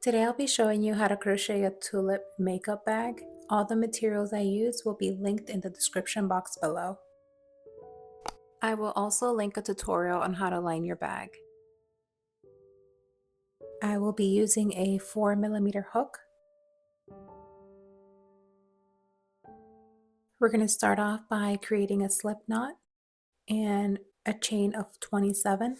Today I'll be showing you how to crochet a tulip makeup bag. All the materials I use will be linked in the description box below. I will also link a tutorial on how to line your bag. I will be using a 4mm hook. We're going to start off by creating a slip knot and a chain of 27.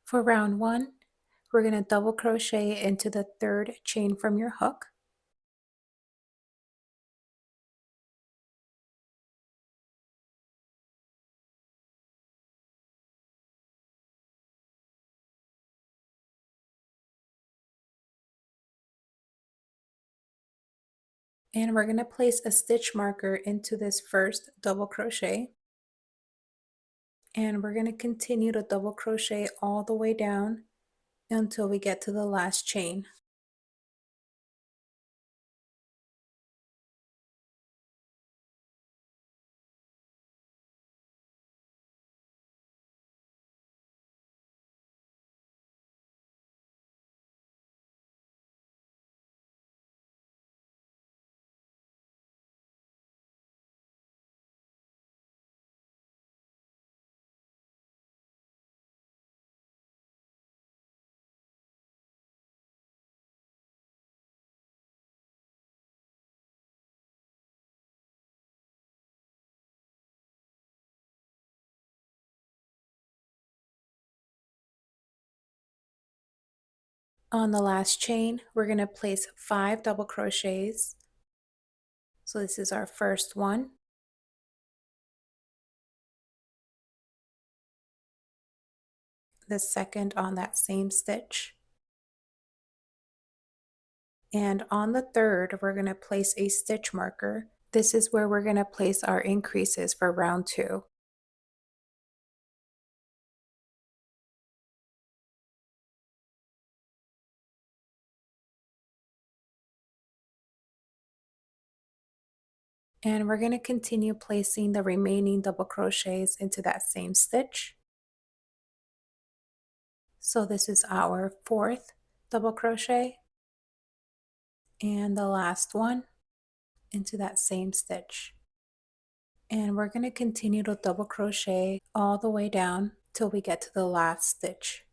For round 1, we're going to double crochet into the third chain from your hook. And we're going to place a stitch marker into this first double crochet. And we're going to continue to double crochet all the way down until we get to the last chain. On the last chain, we're going to place 5 double crochets. So this is our first one, the second on that same stitch, and on the third, we're going to place a stitch marker. This is where we're going to place our increases for round 2. And we're going to continue placing the remaining double crochets into that same stitch. So this is our 4th double crochet and the last one into that same stitch. And we're going to continue to double crochet all the way down till we get to the last stitch.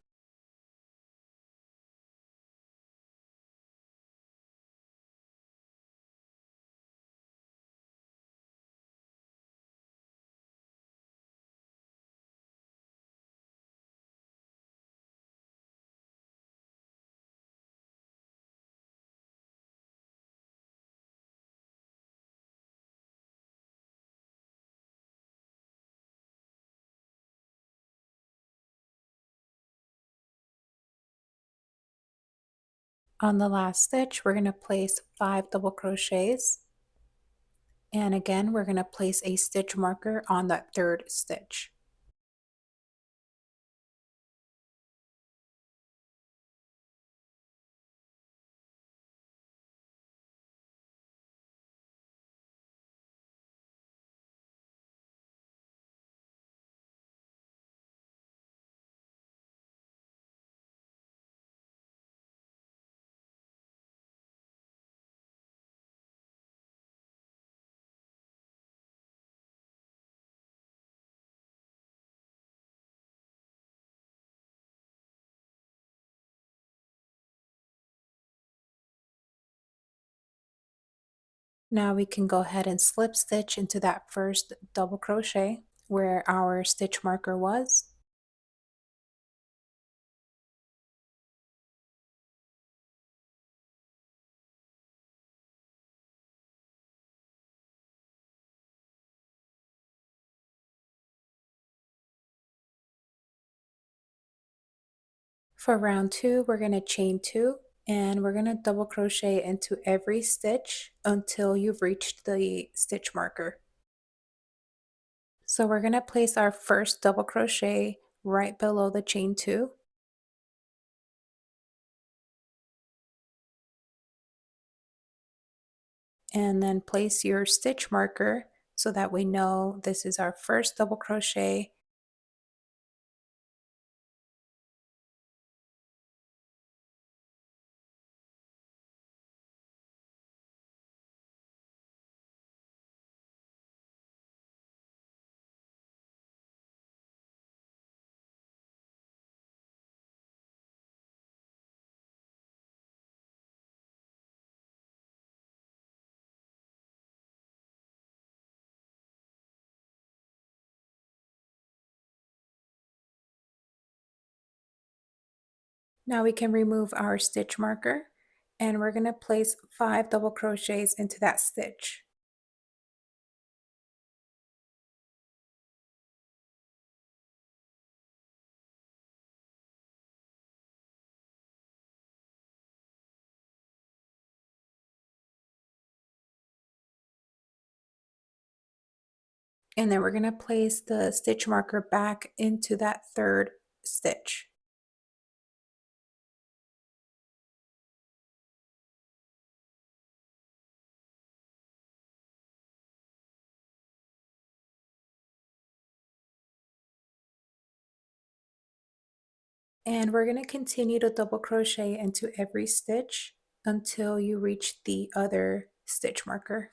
On the last stitch, we're going to place 5 double crochets, and again we're going to place a stitch marker on that third stitch. Now we can go ahead and slip stitch into that first double crochet where our stitch marker was. For round 2, we're going to chain 2 And we're going to double crochet into every stitch until you've reached the stitch marker. So we're going to place our first double crochet right below the chain 2. And then place your stitch marker so that we know this is our first double crochet. Now we can remove our stitch marker and we're going to place 5 double crochets into that stitch. And then we're going to place the stitch marker back into that third stitch. And we're going to continue to double crochet into every stitch until you reach the other stitch marker.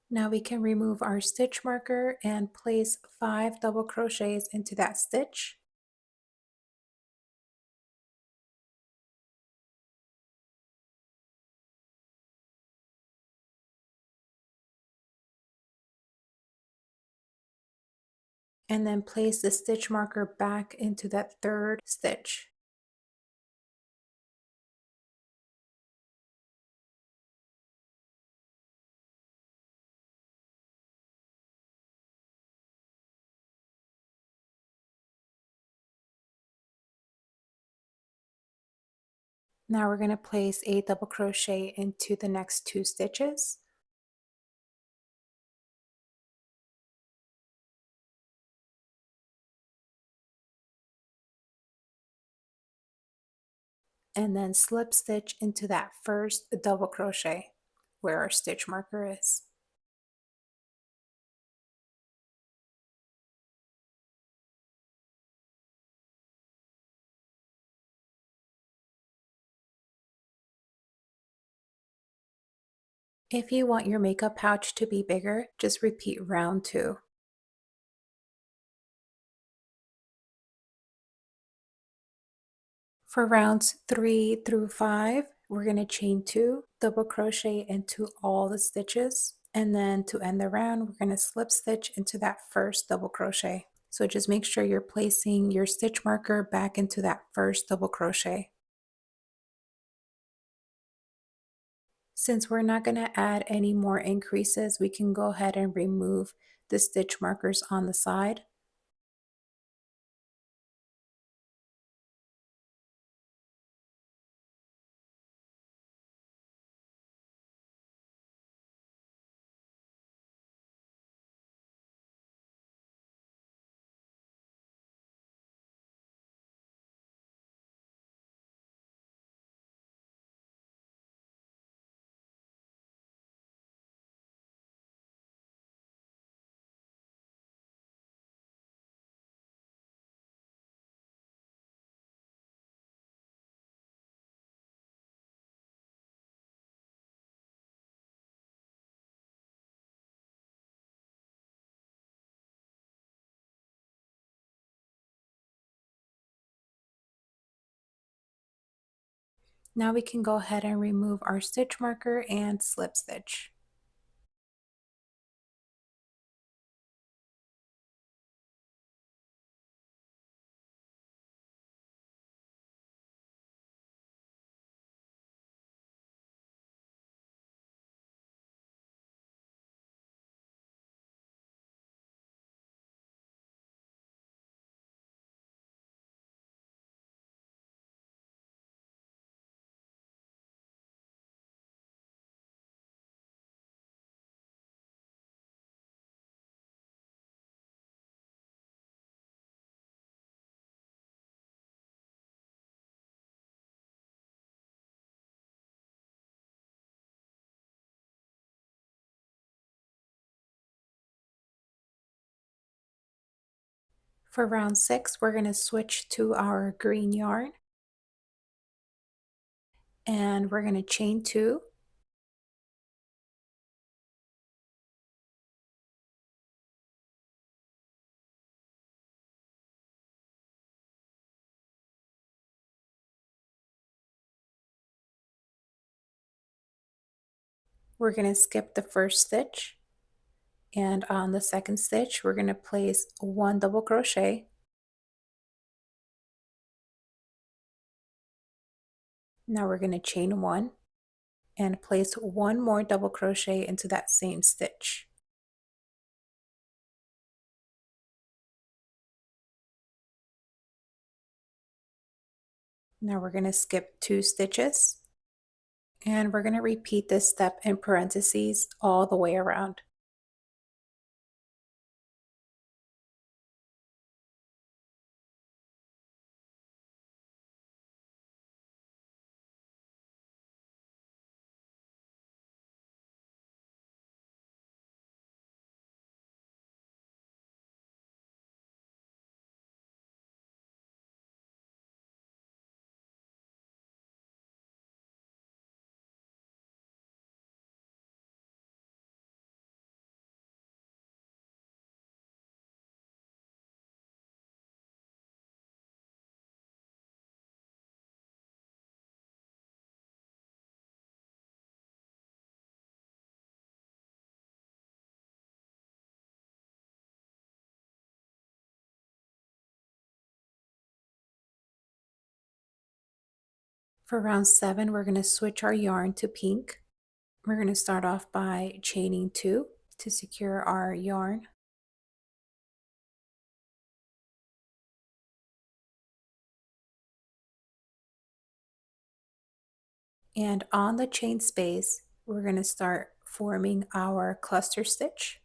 Now we can remove our stitch marker and place 5 double crochets into that stitch. And then place the stitch marker back into that third stitch. Now we're going to place a double crochet into the next 2 stitches. And then slip stitch into that first double crochet where our stitch marker is. If you want your makeup pouch to be bigger, just repeat round 2. For rounds 3 through 5, we're going to chain 2, double crochet into all the stitches, and then to end the round, we're going to slip stitch into that first double crochet. So just make sure you're placing your stitch marker back into that first double crochet. Since we're not going to add any more increases, we can go ahead and remove the stitch markers on the side. Now we can go ahead and remove our stitch marker and slip stitch. For round 6, we're going to switch to our green yarn and we're going to chain 2. We're going to skip the first stitch, and on the second stitch we're going to place 1 double crochet. Now we're going to chain 1 and place 1 more double crochet into that same stitch. Now we're going to skip 2 stitches and we're going to repeat this step in parentheses all the way around. For round 7, we're going to switch our yarn to pink. We're going to start off by chaining 2 to secure our yarn. And on the chain space, we're going to start forming our cluster stitch.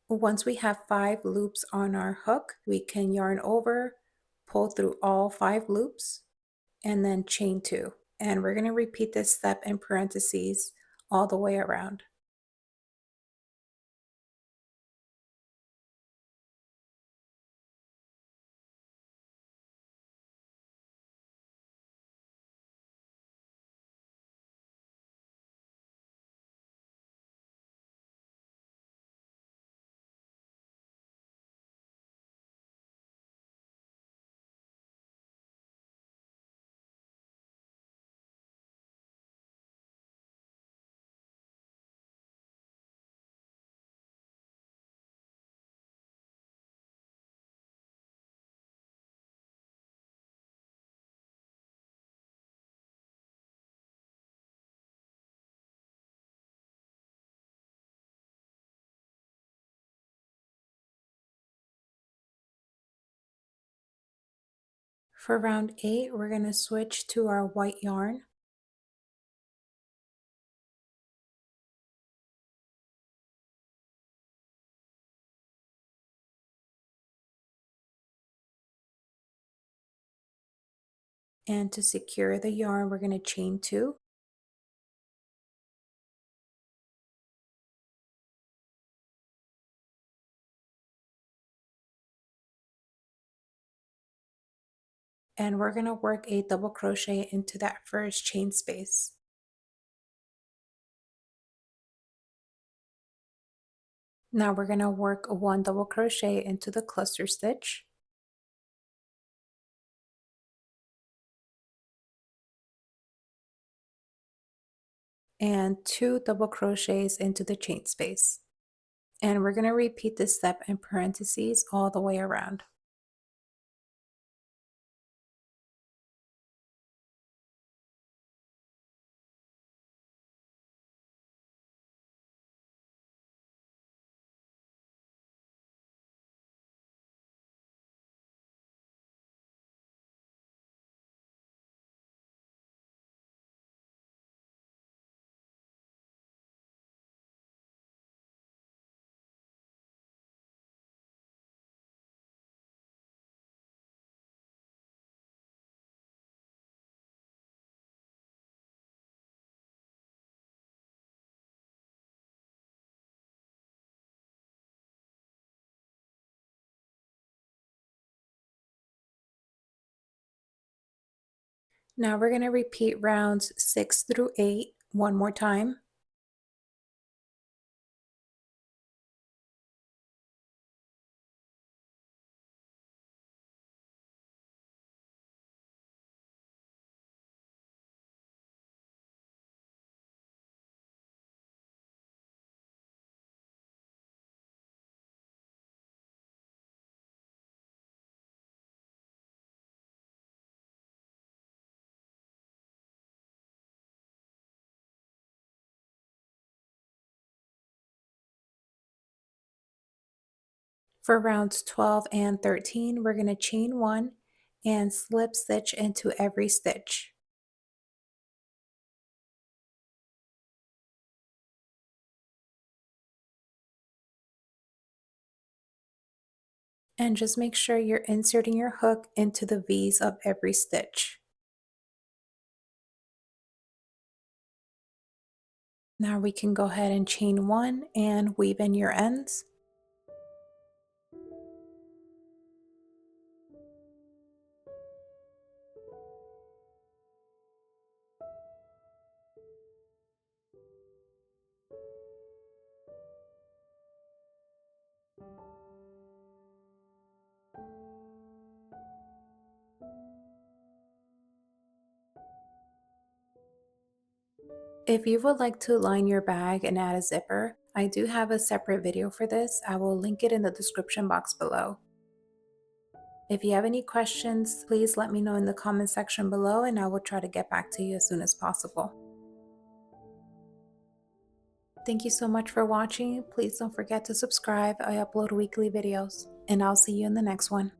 Once we have 5 loops on our hook, we can yarn over, pull through all 5 loops, and then chain 2. And we're going to repeat this step in parentheses all the way around. For round 8, we're going to switch to our white yarn. And to secure the yarn, we're going to chain 2. And we're going to work a double crochet into that first chain space. Now we're going to work 1 double crochet into the cluster stitch. And 2 double crochets into the chain space. And we're going to repeat this step in parentheses all the way around. Now we're going to repeat rounds 6 through 8 one more time. For rounds 12 and 13, we're going to chain 1 and slip stitch into every stitch. And just make sure you're inserting your hook into the V's of every stitch. Now we can go ahead and chain 1 and weave in your ends. If you would like to line your bag and add a zipper, I do have a separate video for this. I will link it in the description box below. If you have any questions, please let me know in the comment section below and I will try to get back to you as soon as possible. Thank you so much for watching. Please don't forget to subscribe. I upload weekly videos, and I'll see you in the next one.